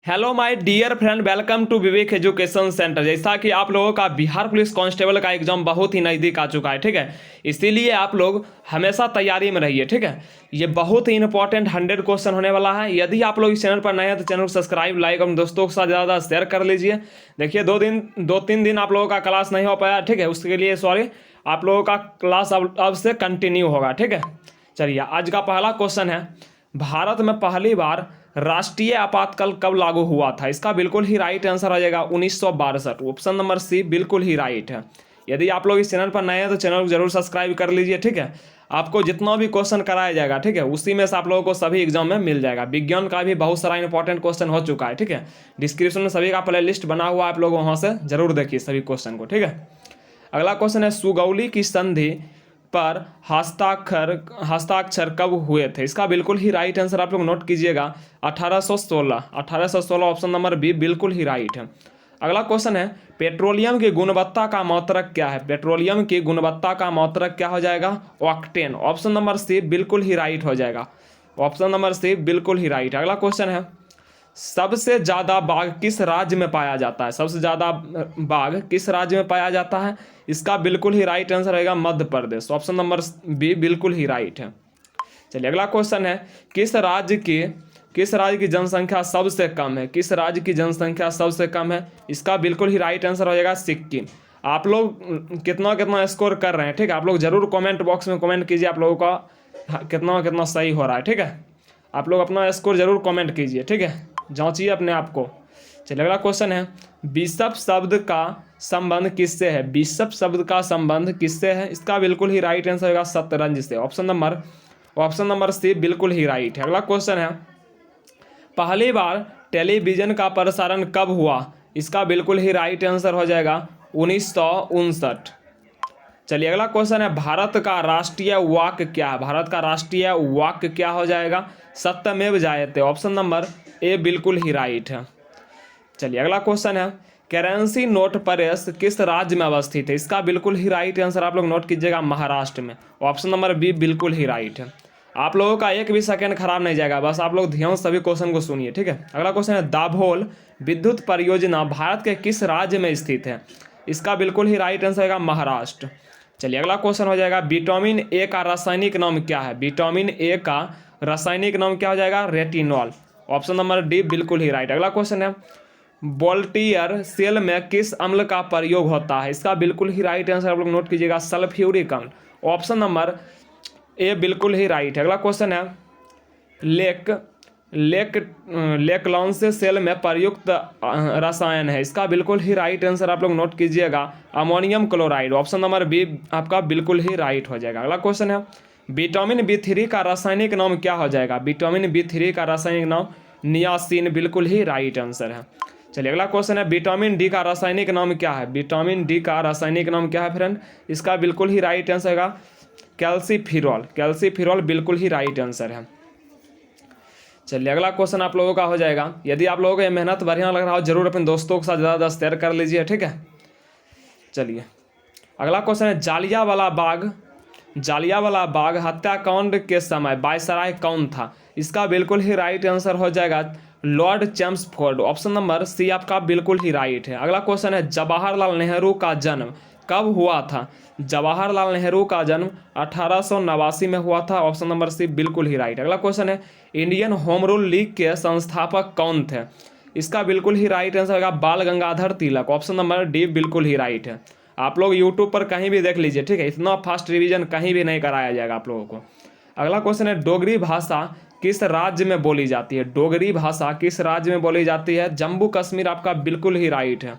Hello my dear friend, welcome to Vivek education centre. जैसा कि आप लोगों का बिहार पुलिस कांस्टेबल का एग्जाम बहुत ही नज़दीक आ चुका है, ठीक है। इसीलिए आप लोग हमेशा तैयारी में रहिए, ठीक है। ये बहुत ही इंपॉर्टेंट 100 क्वेश्चन होने वाला है। यदि आप लोग इस चैनल पर नए हैं तो चैनल को सब्सक्राइब, लाइक और दोस्तों के साथ ज़्यादा शेयर कर लीजिए। देखिए, 2-3 दिन आप लोगों का क्लास नहीं हो पाया, ठीक है। उसके लिए सॉरी। आप लोगों का क्लास अब से कंटिन्यू होगा, ठीक है। चलिए, आज का पहला क्वेश्चन है, भारत में पहली बार राष्ट्रीय आपातकाल कब लागू हुआ था? इसका बिल्कुल ही राइट आंसर आ जाएगा 1962। ऑप्शन नंबर सी बिल्कुल ही राइट है। यदि आप लोग इस चैनल पर नए हैं तो चैनल को जरूर सब्सक्राइब कर लीजिए, ठीक है। आपको जितना भी क्वेश्चन कराया जाएगा, ठीक है, उसी में से आप लोगों को सभी एग्जाम में मिल जाएगा। विज्ञान का भी बहुत सारा इंपॉर्टेंट क्वेश्चन हो चुका है, ठीक है। डिस्क्रिप्शन में सभी का प्ले लिस्ट बना हुआ है, आप लोग वहाँ से जरूर देखिए सभी क्वेश्चन को, ठीक है। अगला क्वेश्चन है, सुगौली की संधि पर हस्ताक्षर कब हुए थे? इसका बिल्कुल ही राइट आंसर आप लोग नोट कीजिएगा, 1816 ऑप्शन नंबर बी बिल्कुल ही राइट है। अगला क्वेश्चन है, पेट्रोलियम की गुणवत्ता का मात्रक क्या है? पेट्रोलियम की गुणवत्ता का मात्रक क्या हो जाएगा? ऑक्टेन। ऑप्शन नंबर सी बिल्कुल ही राइट हो जाएगा। ऑप्शन नंबर सी बिल्कुल ही राइट। अगला क्वेश्चन है, सबसे ज्यादा बाघ किस राज्य में पाया जाता है? सबसे ज्यादा बाघ किस राज्य में पाया जाता है? इसका बिल्कुल ही राइट आंसर रहेगा Madhya Pradesh. Option number B बिल्कुल ही राइट है। चलिए, अगला क्वेश्चन है, किस राज्य की जनसंख्या सबसे कम है? किस राज्य की जनसंख्या सबसे कम है? इसका बिल्कुल ही राइट आंसर हो जाएगा सिक्किम। आप लोग कितना कितना स्कोर कर रहे हैं, ठीक है, आप लोग जरूर कमेंट बॉक्स में कमेंट कीजिए आप लोगों का कितना कितना सही हो रहा है, ठीक है। आप लोग अपना स्कोर जरूर कमेंट कीजिए, ठीक है, जांचिए अपने आप को। चलिए, अगला क्वेश्चन है, बिशप शब्द का संबंध किससे है? बिशप शब्द का संबंध किससे है? इसका बिल्कुल ही राइट आंसर होगा शतरंज से। ऑप्शन नंबर सी बिल्कुल ही राइट है। अगला क्वेश्चन है, पहली बार टेलीविजन का प्रसारण कब हुआ? इसका बिल्कुल ही राइट आंसर हो जाएगा 1959। चलिए, अगला क्वेश्चन है, भारत का राष्ट्रीय वाक्य क्या है? भारत का राष्ट्रीय वाक्य क्या हो जाएगा? सत्यमेव जयते। ऑप्शन नंबर ए बिल्कुल ही राइट है। चलिए, अगला क्वेश्चन है, करेंसी नोट प्रेस किस राज्य में अवस्थित है? इसका बिल्कुल ही राइट आंसर आप लोग नोट कीजिएगा, महाराष्ट्र में। ऑप्शन नंबर बी बिल्कुल ही राइट है। आप लोगों का एक भी सेकंड खराब नहीं जाएगा, बस आप लोग ध्यान सभी क्वेश्चन को सुनिए, ठीक है। अगला क्वेश्चन है, दाभोल विद्युत परियोजना भारत के किस राज्य में स्थित है? इसका बिल्कुल ही राइट आंसर होगा महाराष्ट्र। चलिए, अगला क्वेश्चन हो जाएगा, विटामिन ए का रासायनिक नाम क्या है? विटामिन ए का रासायनिक नाम क्या हो जाएगा? रेटिनॉल। ऑप्शन नंबर डी बिल्कुल ही राइट। अगला क्वेश्चन है, वोल्टियर सेल में किस अम्ल का प्रयोग होता है? इसका बिल्कुल ही राइट आंसर आप लोग नोट कीजिएगा, सल्फ्यूरिक अम्ल। ऑप्शन नंबर ए बिल्कुल ही राइट है। अगला क्वेश्चन है, लेक लेक लेकलॉन्स सेल में प्रयुक्त रसायन है? इसका बिल्कुल ही राइट आंसर आप लोग नोट कीजिएगा, ammonium chloride. Option number B आपका बिल्कुल ही राइट हो जाएगा। अगला क्वेश्चन है, विटामिन B3 का रासायनिक नाम क्या हो जाएगा? विटामिन B3 का रासायनिक नाम नियासिन। बिल्कुल ही राइट आंसर है। चलिए, अगला क्वेश्चन है, विटामिन डी का रासायनिक नाम क्या है? विटामिन डी का रासायनिक नाम क्या है फ्रेंड? इसका बिल्कुल ही राइट आंसर है कैल्सीफिरॉल। कैल्सीफिरॉल बिल्कुल ही राइट आंसर है। चलिए, अगला क्वेश्चन आप लोगों का हो जाएगा, यदि आप लोगों को ये मेहनत बढ़िया लग रहा हो जरूर अपने दोस्तों के साथ ज़्यादा शेयर कर लीजिए, ठीक है। चलिए, अगला क्वेश्चन है, जालियावाला बाग हत्याकांड के समय वायसराय कौन था? इसका बिल्कुल ही राइट आंसर हो जाएगा Lord Chelmsford. Option number C आपका बिल्कुल ही राइट है। अगला क्वेश्चन है, जवाहरलाल नेहरू का जन्म कब हुआ था? जवाहरलाल नेहरू का जन्म 1889 में हुआ था। ऑप्शन नंबर सी बिल्कुल ही राइट। अगला क्वेश्चन है, इंडियन होम रूल लीग के संस्थापक कौन थे? इसका बिल्कुल ही राइट आंसर होगा बाल Gangadhar Tilak. Option number D बिल्कुल ही राइट है। आप लोग यूट्यूब पर कहीं भी देख लीजिए, ठीक है, इतना फास्ट रिवीजन कहीं भी नहीं कराया जाएगा आप लोगों को। अगला क्वेश्चन है, डोगरी भाषा किस राज्य में बोली जाती है? डोगरी भाषा किस राज्य में बोली जाती है? जम्मू कश्मीर। आपका बिल्कुल ही राइट है।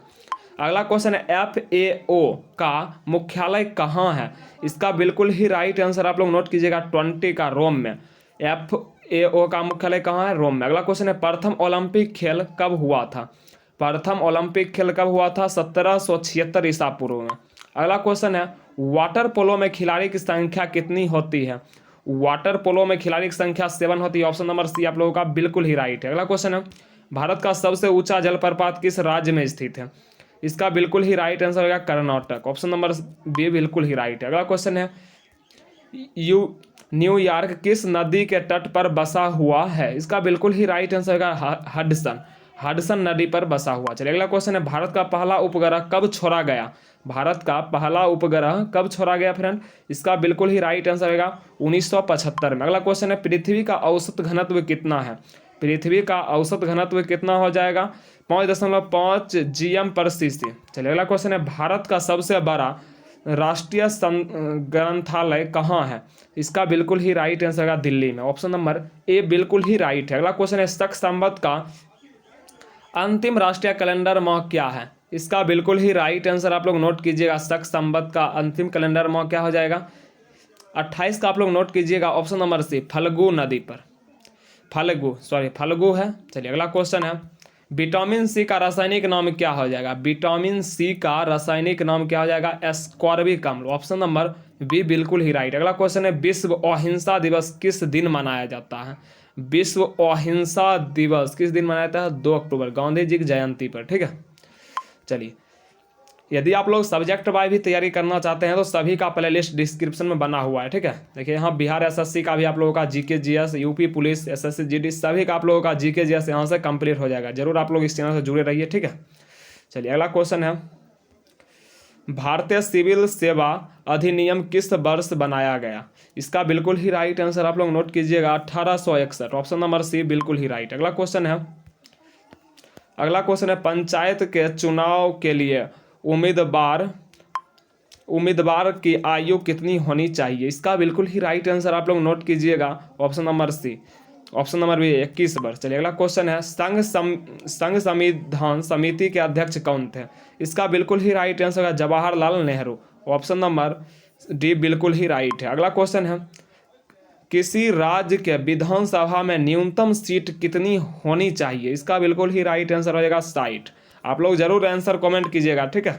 अगला क्वेश्चन है, FAO का मुख्यालय कहाँ है? इसका बिल्कुल ही राइट आंसर आप लोग नोट कीजिएगा, 20 का रोम में। FAO का मुख्यालय कहाँ है? रोम में। अगला क्वेश्चन है, प्रथम ओलंपिक खेल कब हुआ था? प्रथम ओलंपिक खेल कब हुआ था? 1776 ईसा पूर्व में। अगला क्वेश्चन है, वाटर पोलो में खिलाड़ी की संख्या कितनी होती है? वाटर पोलो में खिलाड़ी की संख्या 7 होती है। ऑप्शन नंबर सी आप लोगों का बिल्कुल ही राइट है। अगला क्वेश्चन है, भारत का सबसे ऊंचा जलप्रपात किस राज्य में स्थित है? इसका बिल्कुल ही राइट आंसर होगा कर्नाटक। ऑप्शन नंबर बी बिल्कुल ही राइट है। अगला क्वेश्चन है, न्यूयॉर्क किस नदी के तट पर बसा हुआ है? इसका बिल्कुल ही राइट आंसर होगा हडसन। हडसन नदी पर बसा हुआ। चलिए अगला क्वेश्चन है, भारत का पहला उपग्रह कब छोड़ा गया? भारत का पहला उपग्रह कब छोड़ा गया फ्रेंड? इसका बिल्कुल ही राइट आंसर होगा 1975 में। अगला क्वेश्चन है, पृथ्वी का औसत घनत्व कितना है? पृथ्वी का औसत घनत्व कितना हो जाएगा? 5.5 GM/cc। चलिए अगला क्वेश्चन है, भारत का सबसे बड़ा राष्ट्रीय ग्रंथालय कहाँ है? इसका बिल्कुल ही राइट आंसर होगा दिल्ली में। ऑप्शन नंबर ए बिल्कुल ही राइट है। अगला क्वेश्चन है, शक संवत का अंतिम राष्ट्रीय कैलेंडर माह क्या है? इसका बिल्कुल ही राइट आंसर आप लोग नोट कीजिएगा, शक संवत का अंतिम कैलेंडर माह क्या हो जाएगा? 28 का आप लोग नोट कीजिएगा, ऑप्शन नंबर सी फल्गु नदी पर। फल्गु है। चलिए अगला क्वेश्चन है, विटामिन सी का रासायनिक नाम क्या हो जाएगा? विटामिन सी का रासायनिक नाम क्या हो जाएगा? एस्कॉर्बिक अम्ल। ऑप्शन नंबर बी बिल्कुल ही राइट। अगला क्वेश्चन है, विश्व अहिंसा दिवस किस दिन मनाया जाता है? विश्व अहिंसा दिवस किस दिन मनाया जाता है? 2 अक्टूबर, गांधी जी की जयंती पर। ठीक है, चलिए यदि आप लोग सब्जेक्ट वाइज भी तैयारी करना चाहते हैं तो सभी का प्लेलिस्ट डिस्क्रिप्शन में बना हुआ है। ठीक है, देखिए यहाँ बिहार एसएससी का भी आप लोगों का GK GS, UP police, SSC GD सभी का आप लोगों का जीके जीएस यहाँ से कंप्लीट हो जाएगा। जरूर आप लोग इस चैनल से जुड़े रहिए। ठीक है, चलिए अगला क्वेश्चन है, भारतीय सिविल सेवा अधिनियम किस वर्ष बनाया गया? इसका बिल्कुल ही राइट आंसर आप लोग नोट कीजिएगा 1861। ऑप्शन नंबर सी बिल्कुल ही राइट। अगला क्वेश्चन है, पंचायत के चुनाव के लिए उम्मीदवार की आयु कितनी होनी चाहिए? इसका बिल्कुल ही राइट आंसर आप लोग नोट कीजिएगा, option number C, option number B 21 वर्ष। चलिए अगला क्वेश्चन है, संघ संविधान समिति के अध्यक्ष कौन थे? इसका बिल्कुल ही राइट आंसर है Jawaharlal Nehru. Option number D बिल्कुल ही राइट है। अगला क्वेश्चन है, किसी राज्य के विधानसभा में न्यूनतम सीट कितनी होनी चाहिए? इसका बिल्कुल ही राइट आंसर हो जाएगा 60। आप लोग जरूर आंसर कमेंट कीजिएगा। ठीक है,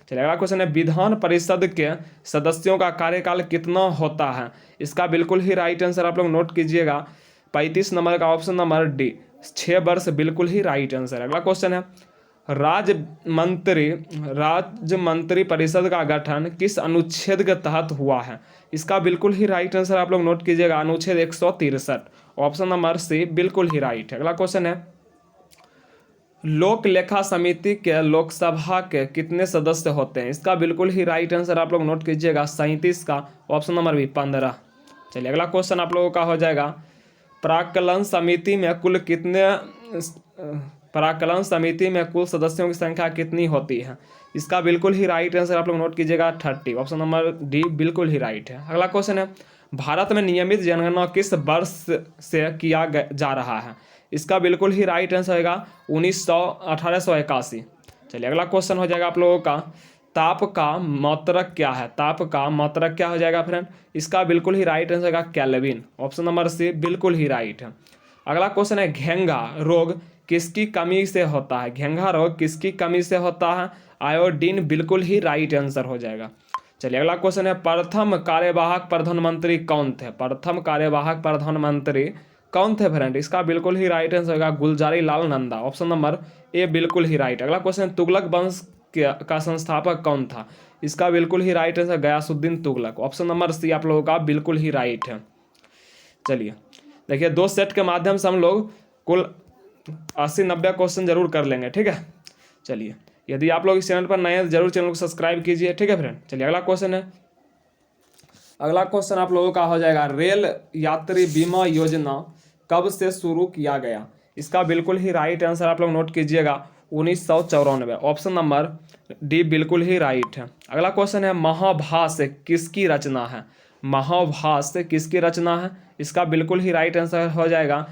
चलिए अगला क्वेश्चन है, विधान परिषद के सदस्यों का कार्यकाल कितना होता है? इसका बिल्कुल ही राइट आंसर आप लोग नोट कीजिएगा 35 नंबर का, ऑप्शन नंबर डी 6 वर्ष बिल्कुल ही राइट आंसर। अगला क्वेश्चन है, राज्य मंत्री परिषद का गठन किस अनुच्छेद के तहत हुआ है? इसका बिल्कुल ही राइट आंसर आप लोग नोट कीजिएगा अनुच्छेद 163। ऑप्शन नंबर सी बिल्कुल ही राइट है। अगला क्वेश्चन है, लोक लेखा समिति के लोकसभा के कितने सदस्य होते हैं? इसका बिल्कुल ही राइट आंसर आप लोग नोट कीजिएगा 37 का, ऑप्शन नंबर बी 15। चलिए अगला क्वेश्चन आप लोगों का हो जाएगा, प्राक्कलन समिति में कुल सदस्यों की संख्या कितनी होती है? इसका बिल्कुल ही राइट आंसर आप लोग नोट कीजिएगा 30। ऑप्शन नंबर डी बिल्कुल ही राइट है। अगला क्वेश्चन है, भारत में नियमित जनगणना किस वर्ष से किया जा रहा है? इसका बिल्कुल ही राइट आंसर होगा 1881। चलिए अगला क्वेश्चन हो जाएगा आप लोगों का, ताप का मात्रक क्या है? ताप का मात्रक क्या हो जाएगा फ्रेंड? इसका बिल्कुल ही राइट आंसर होगा केल्विन। ऑप्शन नंबर सी बिल्कुल ही राइट है। अगला क्वेश्चन है, घेंघा रोग किसकी कमी से होता है? घेंघा रोग किसकी कमी से होता है? आयोडीन बिल्कुल ही राइट आंसर हो जाएगा। चलिए अगला क्वेश्चन है, प्रथम कार्यवाहक प्रधानमंत्री कौन थे? प्रथम कार्यवाहक प्रधानमंत्री कौन थे फ्रेंड? इसका बिल्कुल ही राइट आंसर होगा Gulzari Lal Nanda. Option number A बिल्कुल ही राइट। अगला क्वेश्चन, तुगलक वंश का संस्थापक कौन था? इसका बिल्कुल ही right answer Ghiyasuddin Tughlaq. Option number C आप लोगों का बिल्कुल ही राइट है। चलिए देखिए, 2 सेट के माध्यम से हम लोग कुल 80-90 क्वेश्चन जरूर कर लेंगे। ठीक है, चलिए यदि आप लोग इस चैनल पर नए हैं जरूर चैनल को सब्सक्राइब कीजिए। ठीक है फ्रेंड, चलिए अगला क्वेश्चन है, अगला क्वेश्चन आप लोगों का हो जाएगा, रेल यात्री बीमा योजना कब से शुरू किया गया? इसका बिल्कुल ही राइट आंसर आप लोग नोट कीजिएगा 1994। ऑप्शन नंबर डी बिल्कुल ही राइट है। अगला क्वेश्चन है, महाभाष्य किसकी रचना है? महाभाष्य किसकी रचना है? इसका बिल्कुल ही राइट आंसर हो जाएगा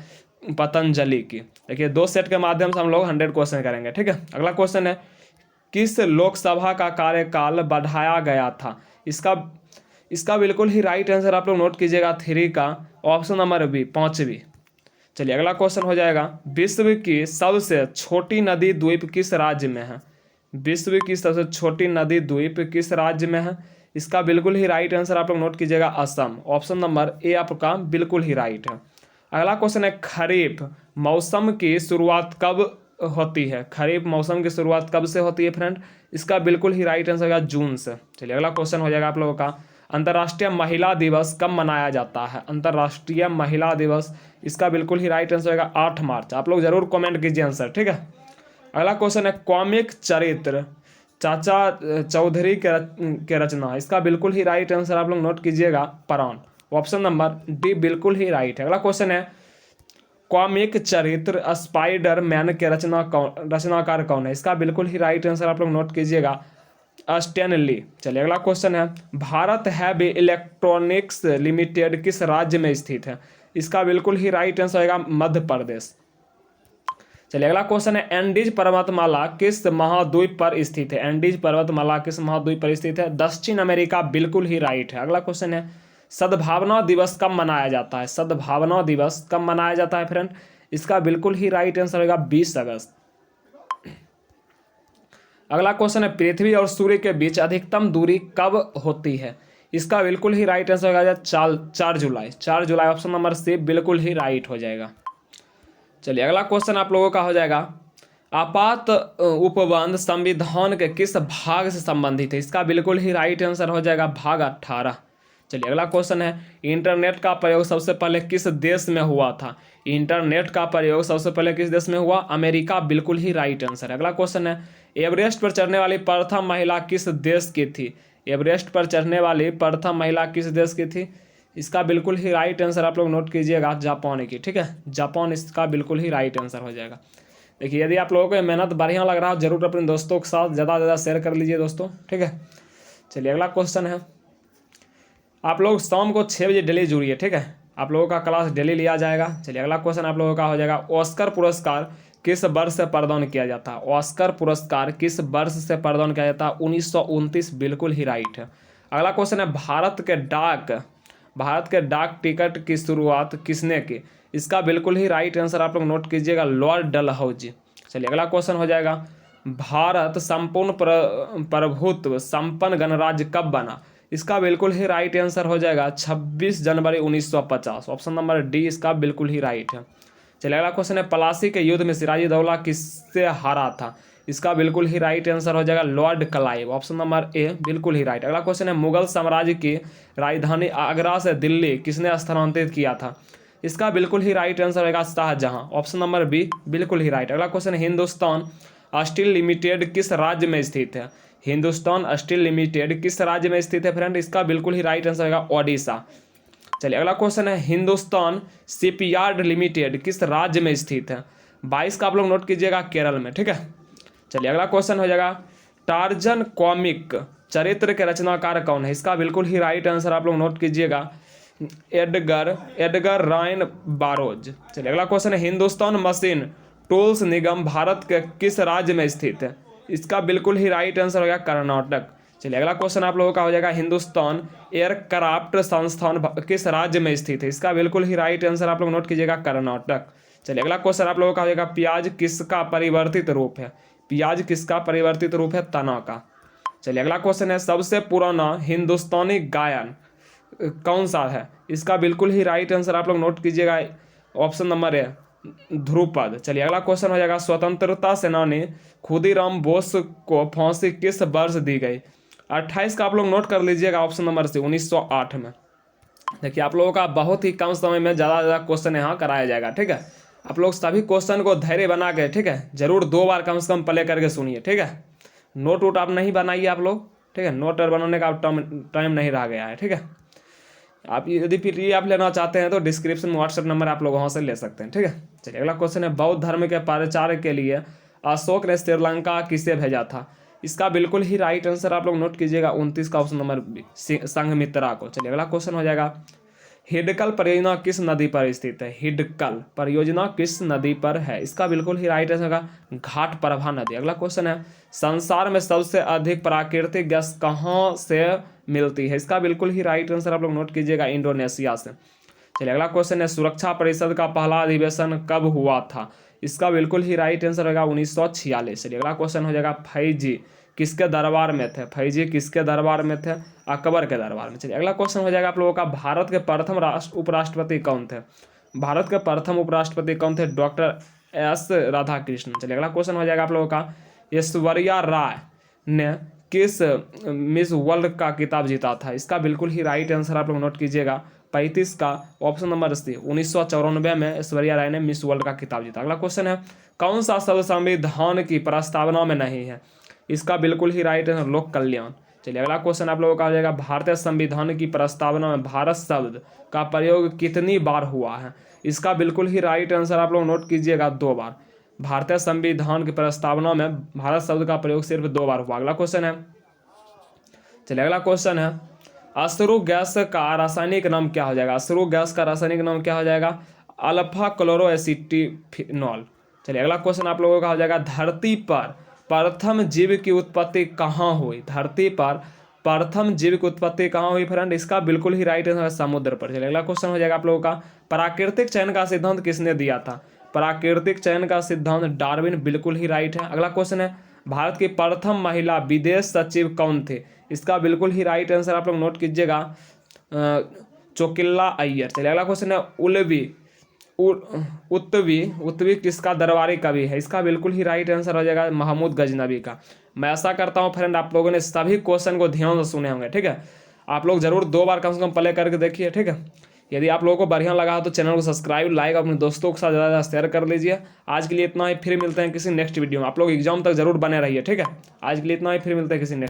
पतंजलि की। देखिए 2 सेट के माध्यम से हम लोग 100 क्वेश्चन करेंगे। ठीक है, अगला क्वेश्चन है, किस लोकसभा का कार्यकाल बढ़ाया गया था? इसका बिल्कुल ही राइट आंसर आप लोग नोट कीजिएगा 3 का, ऑप्शन नंबर बी 5वीं। चलिए अगला क्वेश्चन हो जाएगा, विश्व की सबसे छोटी नदी द्वीप किस राज्य में है? विश्व की सबसे छोटी नदी द्वीप किस राज्य में है? इसका बिल्कुल ही राइट आंसर आप लोग नोट कीजिएगा असम। ऑप्शन नंबर ए आपका बिल्कुल ही राइट है। अगला क्वेश्चन है, खरीफ मौसम की शुरुआत कब होती है? खरीफ मौसम की शुरुआत कब से होती है फ्रेंड? इसका बिल्कुल ही राइट आंसर होगा जून से। चलिए अगला क्वेश्चन हो जाएगा आप लोगों का, अंतर्राष्ट्रीय महिला दिवस कब मनाया जाता है? अंतर्राष्ट्रीय महिला दिवस, इसका बिल्कुल ही राइट आंसर होगा 8 मार्च। आप लोग जरूर कमेंट कीजिए आंसर। ठीक है। अगला क्वेश्चन है कॉमिक चरित्र चाचा चौधरी के रचना, इसका बिल्कुल ही राइट आंसर आप लोग नोट कीजिएगा प्राण। ऑप्शन नंबर डी बिल्कुल ही राइट है। अगला क्वेश्चन है कॉमिक चरित्र स्पाइडर मैन के रचनाकार कौन है, इसका बिल्कुल ही राइट आंसर आप लोग नोट कीजिएगा स्टैन ली। चलिए अगला क्वेश्चन है भारत हैवी इलेक्ट्रॉनिक्स लिमिटेड किस राज्य में स्थित है, इसका बिल्कुल ही राइट आंसर होगा मध्य प्रदेश। चलिए अगला क्वेश्चन है एंडीज पर्वतमाला किस महाद्वीप पर स्थित है, एंडीज पर्वतमाला किस महाद्वीप पर स्थित है, दक्षिण अमेरिका, बिल्कुल ही राइट है। अगला क्वेश्चन है सद्भावना दिवस कब मनाया जाता है, सद्भावना दिवस कब मनाया जाता है फ्रेंड, इसका बिल्कुल ही राइट आंसर होगा 20 अगस्त। अगला क्वेश्चन है पृथ्वी और सूर्य के बीच अधिकतम दूरी कब होती है, इसका बिल्कुल ही राइट आंसर होगा 4 जुलाई। 4 जुलाई ऑप्शन नंबर सी बिल्कुल ही राइट हो जाएगा। चलिए अगला क्वेश्चन आप लोगों का हो जाएगा आपात उपबंध संविधान के किस भाग से संबंधित है, इसका बिल्कुल ही राइट आंसर हो जाएगा भाग 18। चलिए अगला क्वेश्चन है इंटरनेट का प्रयोग सबसे पहले किस देश में हुआ था, इंटरनेट का प्रयोग सबसे पहले किस देश में हुआ, अमेरिका, बिल्कुल ही राइट आंसर है। अगला क्वेश्चन है एवरेस्ट पर चढ़ने वाली प्रथम महिला किस देश की थी, एवरेस्ट पर चढ़ने वाली प्रथम महिला किस देश की थी, इसका बिल्कुल ही राइट आंसर आप लोग नोट कीजिएगा जापान की। ठीक है, जापान इसका बिल्कुल ही राइट आंसर हो जाएगा। देखिए यदि आप लोगों को मेहनत बढ़िया लग रहा हो जरूर अपने दोस्तों के साथ ज़्यादा से ज़्यादा शेयर कर लीजिए दोस्तों। ठीक है, चलिए अगला क्वेश्चन है आप लोग शाम को 6 बजे डेली जुड़िए। ठीक है, आप लोगों का क्लास डेली लिया जाएगा। चलिए अगला क्वेश्चन आप लोगों का हो जाएगा ऑस्कर पुरस्कार किस वर्ष से प्रदान किया जाता है, ऑस्कर पुरस्कार किस वर्ष से प्रदान किया जाता है, 1929, बिल्कुल ही राइट है। अगला क्वेश्चन है भारत के डाक टिकट की शुरुआत किसने की, इसका बिल्कुल ही राइट आंसर आप लोग नोट कीजिएगा लॉर्ड डलहौजी। चलिए अगला क्वेश्चन हो जाएगा भारत संपूर्ण प्रभुत्व संपन्न गणराज्य कब बना, इसका बिल्कुल ही राइट आंसर हो जाएगा 26 जनवरी 1950। ऑप्शन नंबर डी इसका बिल्कुल ही राइट है। चलिए अगला क्वेश्चन है प्लासी के युद्ध में सिराजुद्दौला किससे हारा था, इसका बिल्कुल ही राइट आंसर हो जाएगा Lord Clive. Option number A बिल्कुल ही राइट। अगला क्वेश्चन है मुगल साम्राज्य की राजधानी आगरा से दिल्ली किसने स्थानांतरित किया था, इसका बिल्कुल ही राइट आंसर होगा शाहजहां। ऑप्शन नंबर बी बिल्कुल ही राइट। अगला क्वेश्चन है हिंदुस्तान स्टील लिमिटेड किस राज्य में स्थित है, हिंदुस्तान स्टील लिमिटेड किस राज्य में स्थित है फ्रेंड, इसका बिल्कुल ही राइट आंसर होगा ओडिशा। चलिए अगला क्वेश्चन है हिंदुस्तान शिपयार्ड लिमिटेड किस राज्य में स्थित है, 22 का आप लोग नोट कीजिएगा केरल में। ठीक है, चलिए अगला क्वेश्चन हो जाएगा टार्जन कॉमिक चरित्र के रचनाकार कौन है, इसका बिल्कुल ही राइट आंसर आप लोग नोट कीजिएगा एडगर रायन बारोज। चलिए अगला क्वेश्चन है हिंदुस्तान मशीन टूल्स निगम भारत के किस राज्य में स्थित है, इसका बिल्कुल ही राइट आंसर हो गया कर्नाटक। चलिए अगला क्वेश्चन आप लोगों का हो जाएगा हिंदुस्तान एयरक्राफ्ट संस्थान किस राज्य में स्थित है, इसका बिल्कुल ही राइट आंसर आप लोग नोट कीजिएगा कर्नाटक। चलिए अगला क्वेश्चन आप लोगों का हो जाएगा प्याज किसका परिवर्तित रूप है, प्याज किसका परिवर्तित रूप है, तना का। चलिए अगला क्वेश्चन है सबसे पुराना हिंदुस्तानी गायन कौन सा है, इसका बिल्कुल ही राइट आंसर आप लोग नोट कीजिएगा ऑप्शन नंबर ए ध्रुपद। चलिए अगला क्वेश्चन हो जाएगा स्वतंत्रता सेनानी खुदीराम बोस को फांसी किस वर्ष दी गई, 28 का आप लोग नोट कर लीजिएगा ऑप्शन नंबर सी 1908 में। देखिए आप लोगों का बहुत ही कम समय में ज़्यादा से ज़्यादा क्वेश्चन यहाँ कराया जाएगा। ठीक है, आप लोग सभी क्वेश्चन को धैर्य बना के ठीक है जरूर 2 बार कम से कम प्ले करके सुनिए। ठीक है, नोट वोट आप नहीं बनाइए आप लोग। ठीक है, नोट बनाने का टाइम नहीं रह गया है। ठीक है, आप यदि PDF लेना चाहते हैं तो डिस्क्रिप्शन में व्हाट्सएप नंबर आप लोग वहाँ से ले सकते हैं। ठीक है, चलिए अगला क्वेश्चन है बौद्ध धर्म के प्रचार के लिए अशोक ने श्रीलंका किसे भेजा था, इसका बिल्कुल ही राइट आंसर आप लोग नोट कीजिएगा 29 का ऑप्शन नंबर बी संघमित्रा को। चलिए अगला क्वेश्चन हो जाएगा हिडकल परियोजना किस नदी पर स्थित है, हिडकल परियोजना किस नदी पर है, इसका बिल्कुल ही राइट आंसर होगा घाट प्रभा नदी। अगला क्वेश्चन है संसार में सबसे अधिक प्राकृतिक गैस कहाँ से मिलती है, इसका बिल्कुल ही राइट आंसर आप लोग नोट कीजिएगा इंडोनेशिया से। चलिए अगला क्वेश्चन है सुरक्षा परिषद का पहला अधिवेशन कब हुआ था, इसका बिल्कुल ही राइट आंसर होगा 1946। चलिए अगला क्वेश्चन हो जाएगा फैजी किसके दरबार में थे, फैजी किसके दरबार में थे, अकबर के दरबार में। चलिए अगला क्वेश्चन हो जाएगा आप लोगों का भारत के प्रथम उपराष्ट्रपति कौन थे, भारत के प्रथम उपराष्ट्रपति कौन थे, डॉक्टर एस राधाकृष्णन। चलिए अगला क्वेश्चन हो जाएगा आप लोगों का ऐश्वर्या राय ने किस मिस वर्ल्ड का खिताब जीता था, इसका बिल्कुल ही राइट आंसर आप लोग नोट कीजिएगा 1935 का ऑप्शन नंबर सी 1994 में ऐश्वर्या राय ने मिस वर्ल्ड का खिताब जीता। अगला क्वेश्चन है कौन सा शब्द संविधान की प्रस्तावना में नहीं है? इसका बिल्कुल ही राइट है लोक कल्याण। चलिए अगला क्वेश्चन आप लोगों का हो जाएगा भारतीय संविधान की प्रस्तावना में भारत शब्द का प्रयोग कितनी बार हुआ है? इसका बिल्कुल ही राइट आंसर आप लोग नोट कीजिएगा 2 बार। भारतीय संविधान की प्रस्तावना में भारत शब्द का प्रयोग सिर्फ 2 बार हुआ। अगला क्वेश्चन है, चलिए अगला क्वेश्चन है अश्रु गैस का रासायनिक नाम क्या हो जाएगा? अश्रु गैस का रासायनिक नाम क्या हो जाएगा? अल्फा क्लोरोएसिटिफिनॉल। चलिए अगला क्वेश्चन आप लोगों का हो जाएगा धरती पर प्रथम जीव की उत्पत्ति कहाँ हुई? धरती पर प्रथम जीव की उत्पत्ति कहाँ हुई फ्रेंड? इसका बिल्कुल ही राइट आंसर समुद्र पर। चलिए अगला क्वेश्चन हो जाएगा आप लोगों का प्राकृतिक चयन का सिद्धांत किसने दिया था? प्राकृतिक चयन का सिद्धांत डार्विन, बिल्कुल ही राइट है। अगला क्वेश्चन है भारत की प्रथम महिला विदेश सचिव कौन थे? इसका बिल्कुल ही राइट आंसर आप लोग नोट कीजिएगा चोकिल्ला अय्यर। चलिए अगला क्वेश्चन है उत्तवी किसका दरबारी कवि है? इसका बिल्कुल ही राइट आंसर हो जाएगा महमूद गजनवी का। मैं ऐसा करता हूं फ्रेंड आप लोगों ने सभी क्वेश्चन को ध्यान से सुने होंगे, ठीक है। आप लोग जरूर 2 बार कम से कम प्ले करके देखिए, ठीक है। यदि आप लोगों को बढ़िया लगा तो चैनल को सब्सक्राइब, लाइक, अपने दोस्तों के साथ ज़्यादा शेयर कर लीजिए। आज के लिए इतना ही, फिर मिलते हैं किसी नेक्स्ट वीडियो में। आप लोग एग्जाम तक जरूर बने रहिए, ठीक है। आज के लिए इतना ही, फिर मिलते हैं किसी नेक्स्ट